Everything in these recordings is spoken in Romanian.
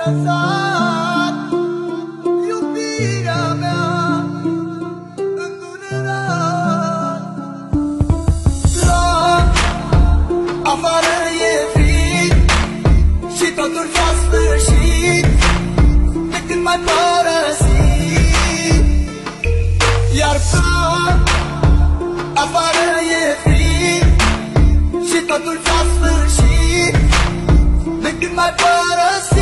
lăsat iubirea mea îndurerat. La afară e frig și totul s-a sfârșit de când m-ai părăsit. Iar afară e frig și totul s-a sfârșit de când m-ai părăsit.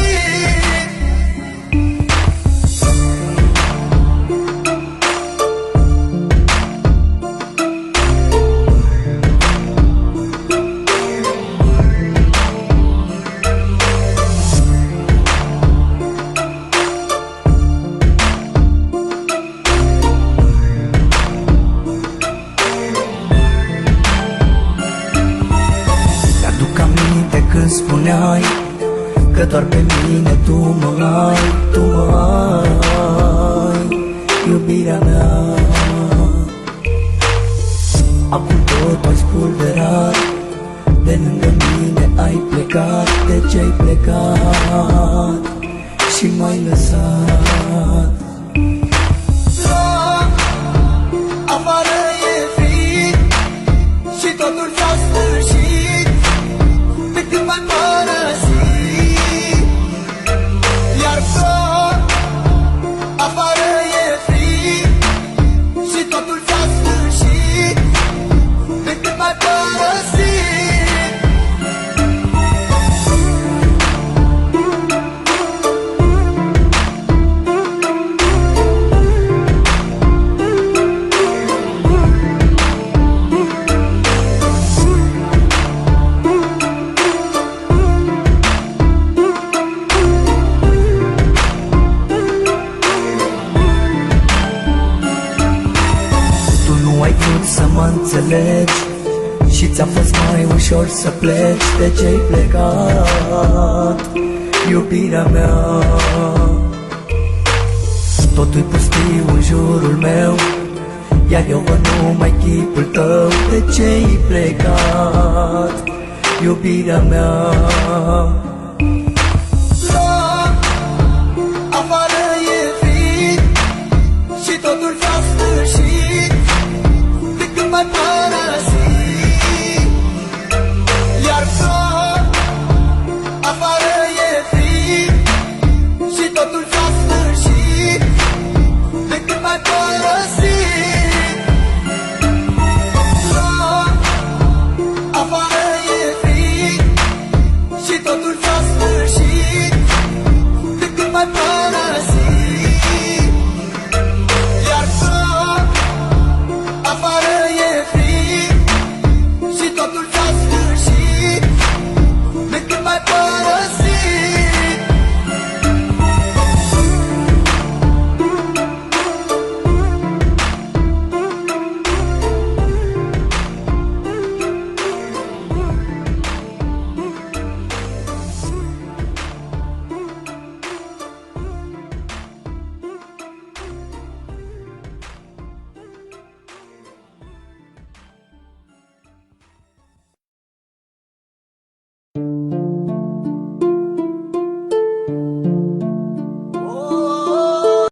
Când spuneai că doar pe mine tu mă ai, tu mă ai, iubirea mea. Acum tot ai spulberat, de lângă mine ai plecat. De ce ai plecat și m-ai lăsat? La afară e frig și totul s-a sfârșit de când m-ai părăsit. Iar afară e frig și totul s-a sfârșit de când m-ai părăsit. Ai vrut să mă înțelegi și ți-a fost mai ușor să pleci. De ce-ai plecat, iubirea mea? Totul-i pustiu în jurul meu, iar eu văd numai chipul tău. De ce-ai plecat, iubirea mea?